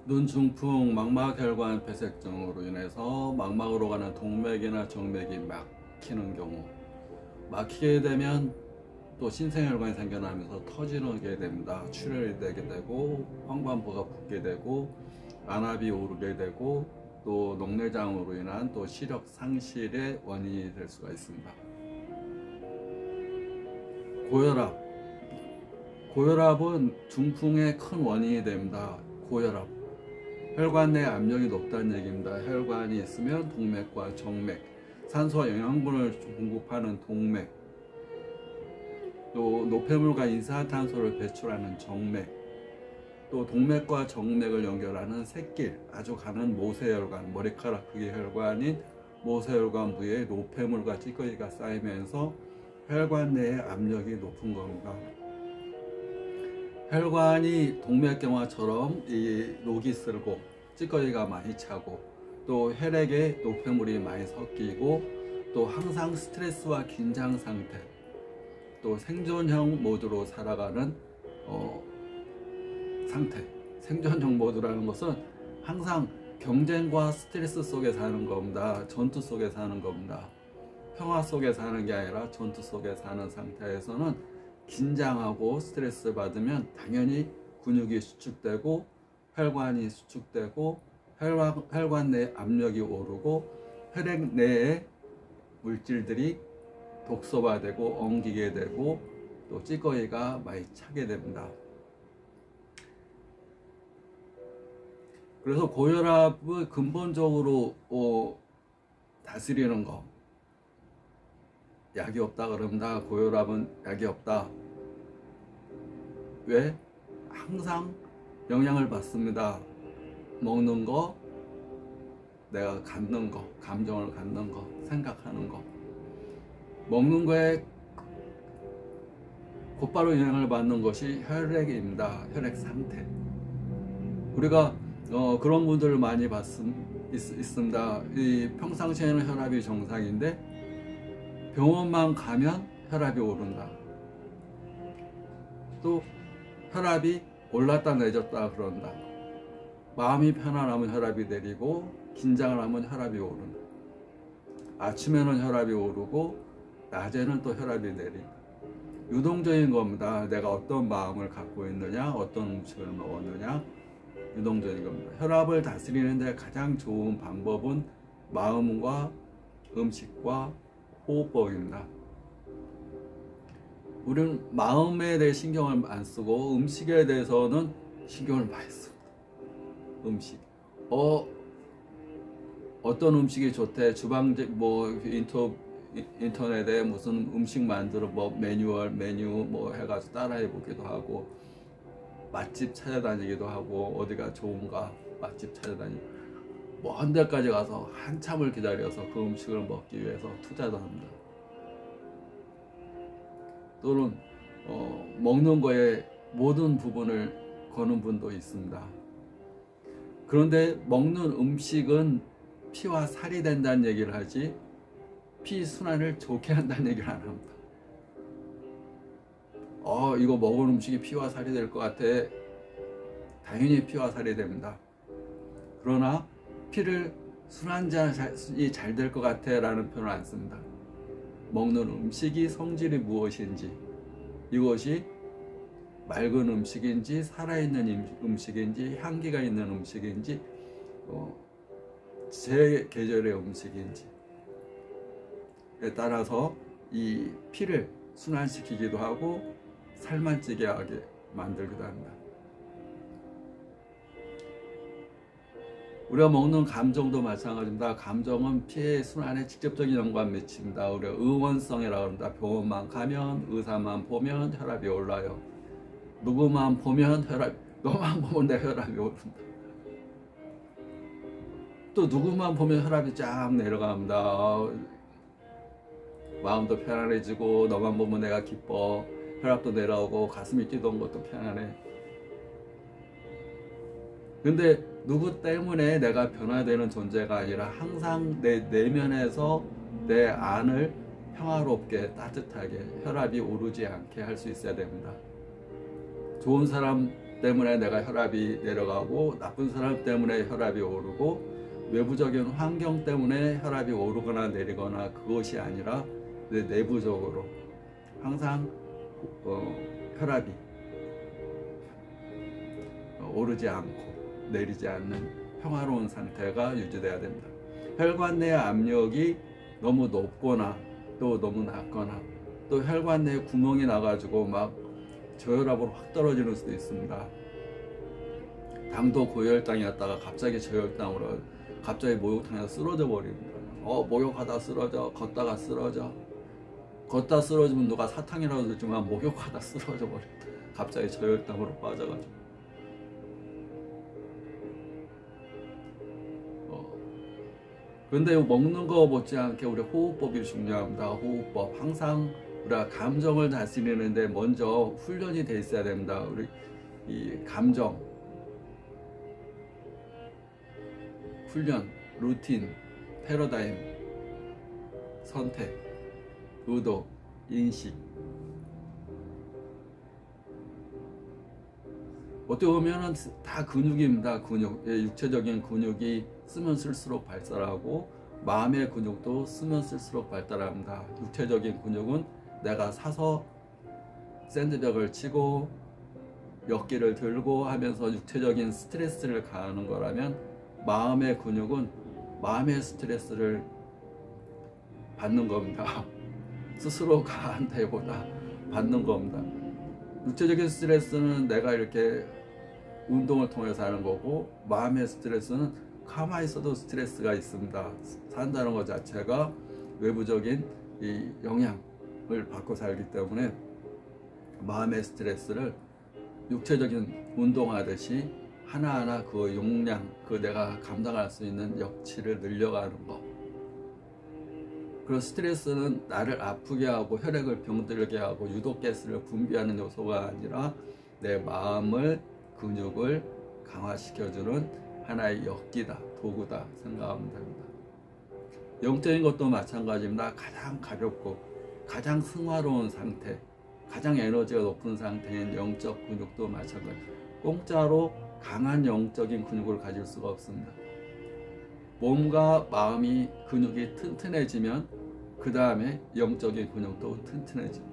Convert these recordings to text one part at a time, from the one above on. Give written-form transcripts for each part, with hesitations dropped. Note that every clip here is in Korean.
눈 중풍, 망막혈관 폐색증으로 인해서 망막으로 가는 동맥이나 정맥이 막히는 경우, 막히게 되면 또 신생혈관이 생겨나면서 터지게 됩니다. 출혈이 되게 되고 황반부가 붓게 되고 안압이 오르게 되고 또 녹내장으로 인한 또 시력 상실의 원인이 될 수가 있습니다. 고혈압은 중풍의 큰 원인이 됩니다. 고혈압, 혈관 내 압력이 높다는 얘기입니다. 혈관이 있으면 동맥과 정맥, 산소와 영양분을 공급하는 동맥, 또 노폐물과 이산화탄소를 배출하는 정맥, 또 동맥과 정맥을 연결하는 샛길, 아주 가는 모세혈관, 머리카락 크기 혈관인 모세혈관 부위에 노폐물과 찌꺼기가 쌓이면서 혈관 내의 압력이 높은 겁니다. 혈관이 동맥경화처럼 이 녹이 슬고 찌꺼기가 많이 차고 또 혈액에 노폐물이 많이 섞이고 또 항상 스트레스와 긴장 상태, 또 생존형 모드로 살아가는 상태. 생존형 모드라는 것은 항상 경쟁과 스트레스 속에 사는 겁니다. 전투 속에 사는 겁니다. 평화 속에 사는 게 아니라 전투 속에 사는 상태에서는 긴장하고 스트레스 받으면 당연히 근육이 수축되고 혈관이 수축되고 혈관 내 압력이 오르고 혈액 내에 물질들이 독소화되고 엉기게 되고 또 찌꺼기가 많이 차게 됩니다. 그래서 고혈압을 근본적으로 다스리는 거, 약이 없다 그럽니다. 고혈압은 약이 없다. 왜? 항상 영향을 받습니다. 먹는 거, 내가 갖는 거, 감정을 갖는 거, 생각하는 거. 먹는 거에 곧바로 영향을 받는 것이 혈액입니다. 혈액 상태. 우리가 그런 분들을 많이 있습니다. 평상시에는 혈압이 정상인데 병원만 가면 혈압이 오른다. 또 혈압이 올랐다 내렸다 그런다. 마음이 편안하면 혈압이 내리고 긴장을 하면 혈압이 오른다. 아침에는 혈압이 오르고 낮에는 또 혈압이 내린다. 유동적인 겁니다. 내가 어떤 마음을 갖고 있느냐, 어떤 음식을 먹었느냐, 유동적인 겁니다. 혈압을 다스리는데 가장 좋은 방법은 마음과 음식과 호흡법입니다. 우리는 마음에 대해 신경을 안 쓰고 음식에 대해서는 신경을 많이 씁니다. 음식. 어떤 음식이 좋대. 인터넷에 무슨 음식 만들어 메뉴 해가지고 따라해 보기도 하고 맛집 찾아다니기도 하고 어디가 좋은가 맛집 찾아다니고 먼 데까지 가서 한참을 기다려서 그 음식을 먹기 위해서 투자도 합니다. 또는 먹는 거에 모든 부분을 거는 분도 있습니다. 그런데 먹는 음식은 피와 살이 된다는 얘기를 하지 피 순환을 좋게 한다는 얘기를 안 합니다. 이거 먹은 음식이 피와 살이 될 것 같아. 당연히 피와 살이 됩니다. 그러나 피를 순환이 잘 될 것 같아 라는 표현을 안 씁니다. 먹는 음식이 성질이 무엇인지, 이것이 맑은 음식인지 살아있는 음식인지 향기가 있는 음식인지 제 계절의 음식인지에 따라서 이 피를 순환시키기도 하고 살만 찌게 하게 만들기도 합니다. 우리가 먹는 감정도 마찬가지입니다. 감정은 피의 순환에 직접적인 연관 미칩니다. 우리가 의원성이라고 합니다. 병원만 가면, 의사만 보면 혈압이 올라요. 누구만 보면 너만 보면 내 혈압이 오른다. 또 누구만 보면 혈압이 쫙 내려갑니다. 마음도 편안해지고 너만 보면 내가 기뻐. 혈압도 내려오고 가슴이 뛰던 것도 편안해. 근데 누구 때문에 내가 변화되는 존재가 아니라 항상 내 내면에서 내 안을 평화롭게 따뜻하게 혈압이 오르지 않게 할 수 있어야 됩니다. 좋은 사람 때문에 내가 혈압이 내려가고 나쁜 사람 때문에 혈압이 오르고 외부적인 환경 때문에 혈압이 오르거나 내리거나 그것이 아니라 내 내부적으로 항상 혈압이 오르지 않고 내리지 않는 평화로운 상태가 유지돼야 됩니다. 혈관 내 압력이 너무 높거나 또 너무 낮거나 또 혈관 내에 구멍이 나가지고 막 저혈압으로 확 떨어지는 수도 있습니다. 당도 고혈당이었다가 갑자기 저혈당으로 갑자기 목욕탕에서 쓰러져 버립니다. 목욕하다 쓰러져, 걷다가 쓰러져. 걷다 쓰러지면 누가 사탕이라도 주지만 목욕하다 쓰러져 버립니다. 갑자기 저혈당으로 빠져가지고. 그런데 먹는 거 못지않게 우리 호흡법이 중요합니다. 호흡법. 항상 우리가 감정을 다스리는데 먼저 훈련이 돼 있어야 됩니다. 우리 이 감정, 훈련, 루틴, 패러다임, 선택, 의도, 인식. 어떻게 보면 다 근육입니다. 근육. 육체적인 근육이 쓰면 쓸수록 발달하고 마음의 근육도 쓰면 쓸수록 발달합니다. 육체적인 근육은 내가 사서 샌드백을 치고 역기를 들고 하면서 육체적인 스트레스를 가하는 거라면 마음의 근육은 마음의 스트레스를 받는 겁니다. 스스로 가한다기보다 받는 겁니다. 육체적인 스트레스는 내가 이렇게 운동을 통해서 하는 거고 마음의 스트레스는 가만히 있어도 스트레스가 있습니다. 산다는 것 자체가 외부적인 이 영향을 받고 살기 때문에 마음의 스트레스를 육체적인 운동하듯이 하나하나 그 용량, 그 내가 감당할 수 있는 역치를 늘려가는 것. 그리고 스트레스는 나를 아프게 하고 혈액을 병들게 하고 유독가스를 분비하는 요소가 아니라 내 마음을, 근육을 강화시켜주는 하나의 역기다, 도구다 생각하면 됩니다. 영적인 것도 마찬가지입니다. 가장 가볍고 가장 승화로운 상태, 가장 에너지가 높은 상태인 영적 근육도 마찬가지. 공짜로 강한 영적인 근육을 가질 수가 없습니다. 몸과 마음이 근육이 튼튼해지면 그 다음에 영적인 근육도 튼튼해집니다.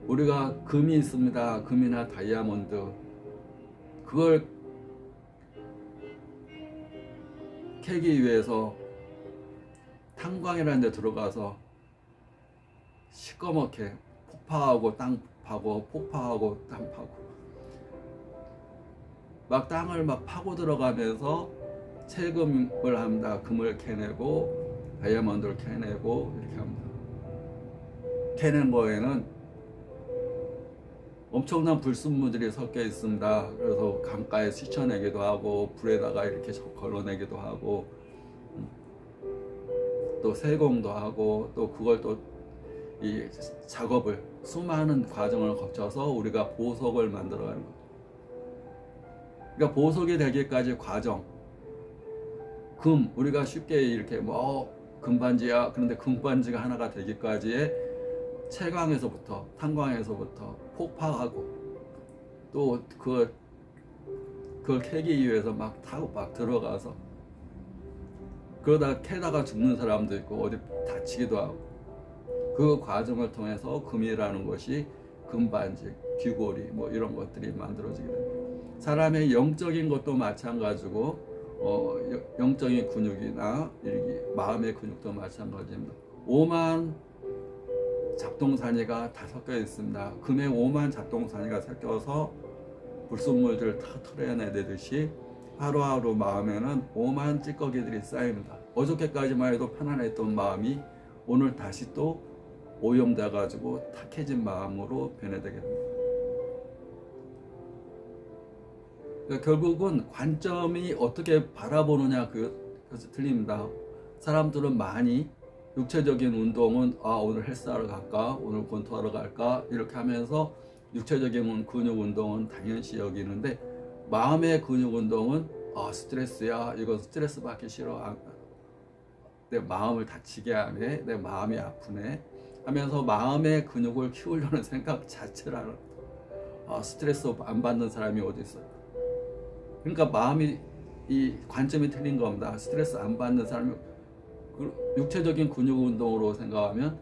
우리가 금이 있습니다. 금이나 다이아몬드. 그걸 캐기 위해서 탄광이라는 데 들어가서 시꺼멓게 폭파하고 땅 파고 폭파하고 땅 파고 막 땅을 막 파고 들어가면서 채금을 합니다. 금을 캐내고 다이아몬드를 캐내고 이렇게 합니다. 캐낸 거에는 엄청난 불순물들이 섞여 있습니다. 그래서 강가에 씻어내기도 하고 불에다가 이렇게 걸러내기도 하고 또 세공도 하고 또 그걸 또 이 작업을 수많은 과정을 거쳐서 우리가 보석을 만들어가는 것. 그러니까 보석이 되기까지 과정. 금, 우리가 쉽게 이렇게 금반지야. 그런데 금반지가 하나가 되기까지의 채광에서부터 탄광에서부터 폭파하고 또 그걸 캐기 위해서 막 타고 막 들어가서 그러다 캐다가 죽는 사람도 있고 어디 다치기도 하고 그 과정을 통해서 금이라는 것이 금반지, 귀고리 뭐 이런 것들이 만들어지게 됩니다. 사람의 영적인 것도 마찬가지고 영적인 근육이나 마음의 근육도 마찬가지입니다. 오만 잡동사니가 다 섞여 있습니다. 금에 오만 잡동사니가 섞여서 불순물들을 다 털어내듯이 하루하루 마음에는 오만 찌꺼기들이 쌓입니다. 어저께까지만 해도 편안했던 마음이 오늘 다시 또 오염돼 가지고 탁해진 마음으로 변해되게 됩니다. 그러니까 결국은 관점이 어떻게 바라보느냐 그것이 틀립니다. 사람들은 많이 육체적인 운동은 오늘 헬스하러 갈까, 오늘 권투하러 갈까 이렇게 하면서 육체적인 근육 운동은 당연시 여기는데 마음의 근육 운동은 스트레스야, 이건 스트레스 받기 싫어, 내 마음을 다치게 하네, 내 마음이 아프네 하면서 마음의 근육을 키우려는 생각 자체를 스트레스 안 받는 사람이 어디 있어요? 그러니까 마음이 이 관점이 틀린 겁니다. 스트레스 안 받는 사람이 육체적인 근육 운동으로 생각하면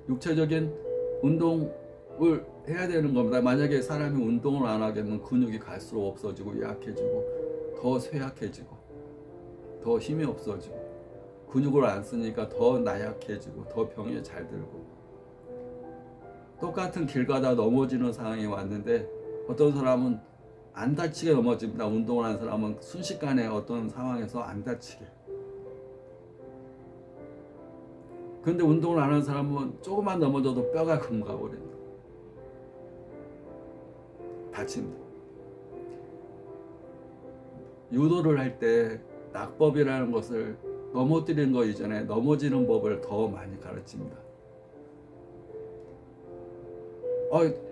육체적인 운동을 해야 되는 겁니다. 만약에 사람이 운동을 안 하게 되면 근육이 갈수록 없어지고 약해지고 더 쇠약해지고 더 힘이 없어지고 근육을 안 쓰니까 더 나약해지고 더 병에 잘 들고 똑같은 길 가다 넘어지는 상황이 왔는데 어떤 사람은 안 다치게 넘어집니다. 운동을 하는 사람은 순식간에 어떤 상황에서 안 다치게. 근데 운동을 안 하는 사람은 조금만 넘어져도 뼈가 금가버립니다. 다칩니다. 유도를 할 때 낙법이라는 것을 넘어뜨리는 것 이전에 넘어지는 법을 더 많이 가르칩니다.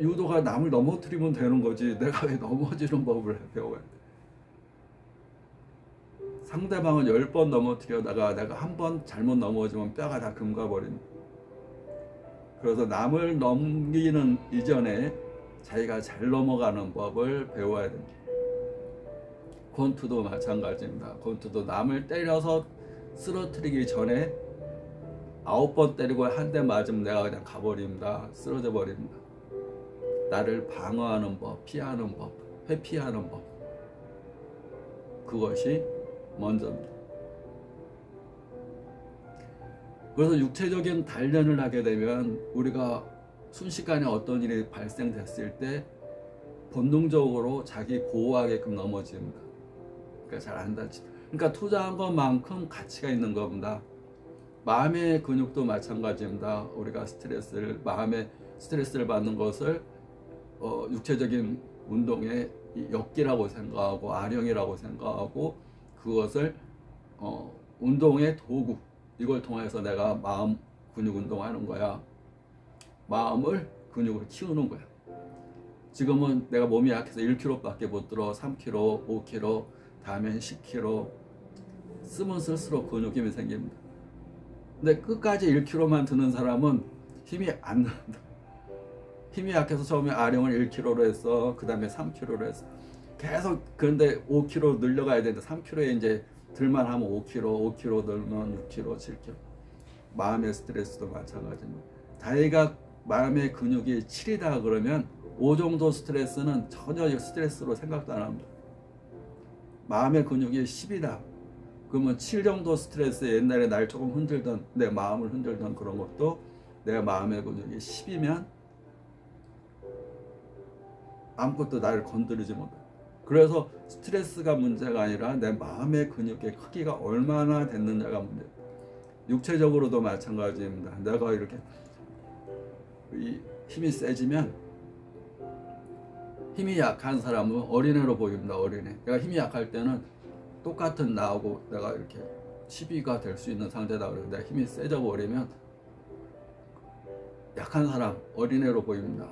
유도가 남을 넘어뜨리면 되는 거지 내가 왜 넘어지는 법을 배워야 돼? 상대방을 10번 넘어뜨려다가 내가 한 번 잘못 넘어지면 뼈가 다 금가버립니다. 그래서 남을 넘기는 이전에 자기가 잘 넘어가는 법을 배워야 됩니다. 권투도 마찬가지입니다. 권투도 남을 때려서 쓰러뜨리기 전에 9번 때리고 한 대 맞으면 내가 그냥 가버립니다. 쓰러져 버립니다. 나를 방어하는 법, 피하는 법, 회피하는 법, 그것이 먼저입니다. 그래서 육체적인 단련을 하게 되면 우리가 순식간에 어떤 일이 발생됐을 때 본능적으로 자기 보호하게끔 넘어집니다. 그러니까 잘 안 다치죠. 그러니까 투자한 것만큼 가치가 있는 겁니다. 마음의 근육도 마찬가지입니다. 우리가 마음의 스트레스를 받는 것을 육체적인 운동의 역기라고 생각하고 아령이라고 생각하고 그것을 운동의 도구, 이걸 통해서 내가 마음 근육 운동하는 거야. 마음을 근육으로 키우는 거야. 지금은 내가 몸이 약해서 1kg밖에 못 들어. 3kg, 5kg, 다음엔 10kg 쓰면 쓸수록 근육 힘이 생깁니다. 근데 끝까지 1kg만 드는 사람은 힘이 안 난다. 힘이 약해서 처음에 아령을 1kg로 했어. 그 다음에 3kg로 했어. 계속 그런데 5kg 늘려가야 되는데 3kg에 이제 들만 하면 5kg 늘면 6kg, 7kg. 마음의 스트레스도 마찬가지입니다. 자기가 마음의 근육이 7이다 그러면 5 정도 스트레스는 전혀 스트레스로 생각도 안 합니다. 마음의 근육이 10이다. 그러면 7 정도 스트레스, 옛날에 날 조금 흔들던, 내 마음을 흔들던 그런 것도 내 마음의 근육이 10이면 아무것도 나를 건드리지 못해. 그래서 스트레스가 문제가 아니라 내 마음의 근육의 크기가 얼마나 됐느냐가 문제예요. 육체적으로도 마찬가지입니다. 내가 이렇게 힘이 세지면 힘이 약한 사람은 어린애로 보입니다. 어린애. 내가 힘이 약할 때는 똑같은 나하고 내가 이렇게 시비가 될 수 있는 상태다 그래서 내가 힘이 세져 버리면 약한 사람, 어린애로 보입니다.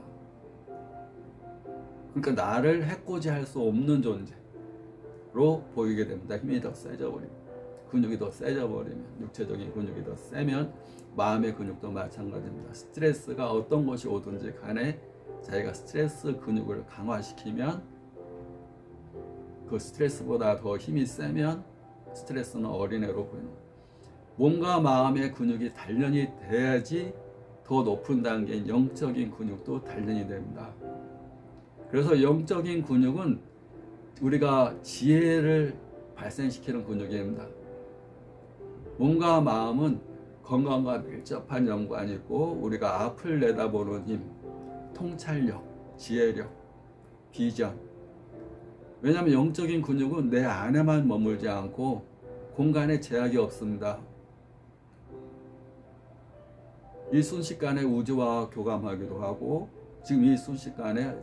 그러니까 나를 해코지할 수 없는 존재로 보이게 됩니다. 힘이 더 세져 버리면, 근육이 더 세져 버리면, 육체적인 근육이 더 세면 마음의 근육도 마찬가지입니다. 스트레스가 어떤 것이 오든지 간에 자기가 스트레스 근육을 강화시키면 그 스트레스보다 더 힘이 세면 스트레스는 어린애로 보이는 거예요. 몸과 마음의 근육이 단련이 돼야지 더 높은 단계인 영적인 근육도 단련이 됩니다. 그래서 영적인 근육은 우리가 지혜를 발생시키는 근육입니다. 몸과 마음은 건강과 밀접한 연관이 있고 우리가 앞을 내다보는 힘, 통찰력, 지혜력, 비전. 왜냐하면 영적인 근육은 내 안에만 머물지 않고 공간에 제약이 없습니다. 이 순식간에 우주와 교감하기도 하고 지금 이 순식간에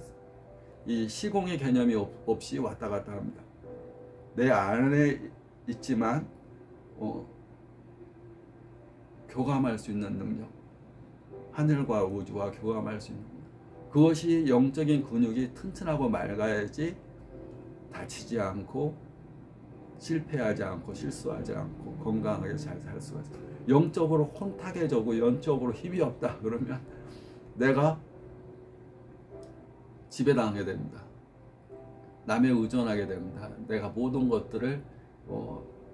이 시공의 개념이 없이 왔다 갔다 합니다. 내 안에 있지만 교감할 수 있는 능력, 하늘과 우주와 교감할 수 있는 능력. 그것이 영적인 근육이 튼튼하고 맑아야지 다치지 않고 실패하지 않고 실수하지 않고 건강하게 잘 살 수가 있어요. 영적으로 혼탁해지고 영적으로 힘이 없다 그러면 내가 지배당하게 됩니다. 남에 의존하게 됩니다. 내가 모든 것들을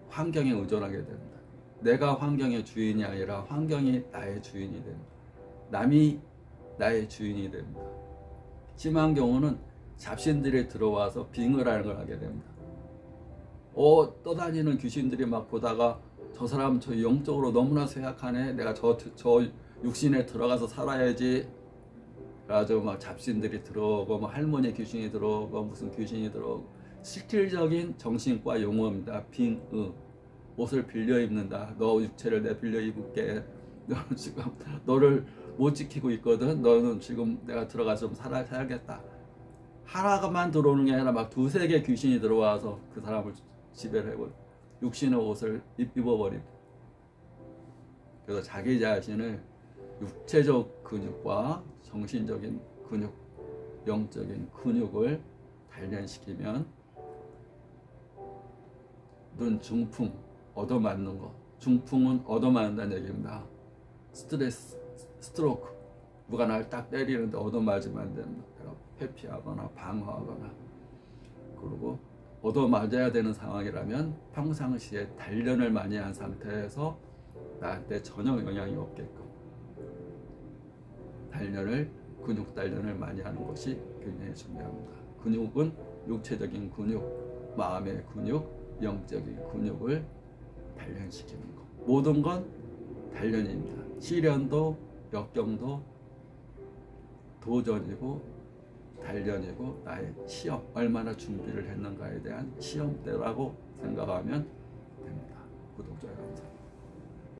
환경에 의존하게 됩니다. 내가 환경의 주인이 아니라 환경이 나의 주인이 됩니다. 남이 나의 주인이 됩니다. 심한 경우는 잡신들이 들어와서 빙의라는 걸 하게 됩니다. 떠다니는 귀신들이 막 보다가 저 사람 저 영적으로 너무나 쇠약하네. 내가 저 육신에 들어가서 살아야지. 그래가지고 막 잡신들이 들어오고 뭐 할머니 귀신이 들어오고 무슨 귀신이 들어오고 실질적인 정신과 용어입니다. 빙의. 옷을 빌려 입는다. 너 육체를 내 빌려 입을게. 너는 지금 너를 못 지키고 있거든. 너는 지금 내가 들어가서 좀 살아야겠다. 하나만 들어오는 게 아니라 막 두세 개 귀신이 들어와서 그 사람을 지배를 해버려. 육신의 옷을 입어버립니다. 그래서 자기 자신을 육체적 근육과 정신적인 근육, 영적인 근육을 단련시키면 눈 중풍, 얻어맞는 거. 중풍은 얻어맞는다는 얘기입니다. 스트레스, 스트로크. 누가 날 딱 때리는데 얻어맞으면 안 됩니다. 회피하거나 방어하거나. 그리고 얻어맞아야 되는 상황이라면 평상시에 단련을 많이 한 상태에서 나한테 전혀 영향이 없게끔 근육 단련을 많이 하는 것이 굉장히 중요합니다. 근육은 육체적인 근육, 마음의 근육, 영적인 근육을 단련시키는 것. 모든 건 단련입니다. 시련도 역경도 도전이고 단련이고 나의 시험, 얼마나 준비를 했는가에 대한 시험대라고 생각하면 됩니다. 구독자 여러분.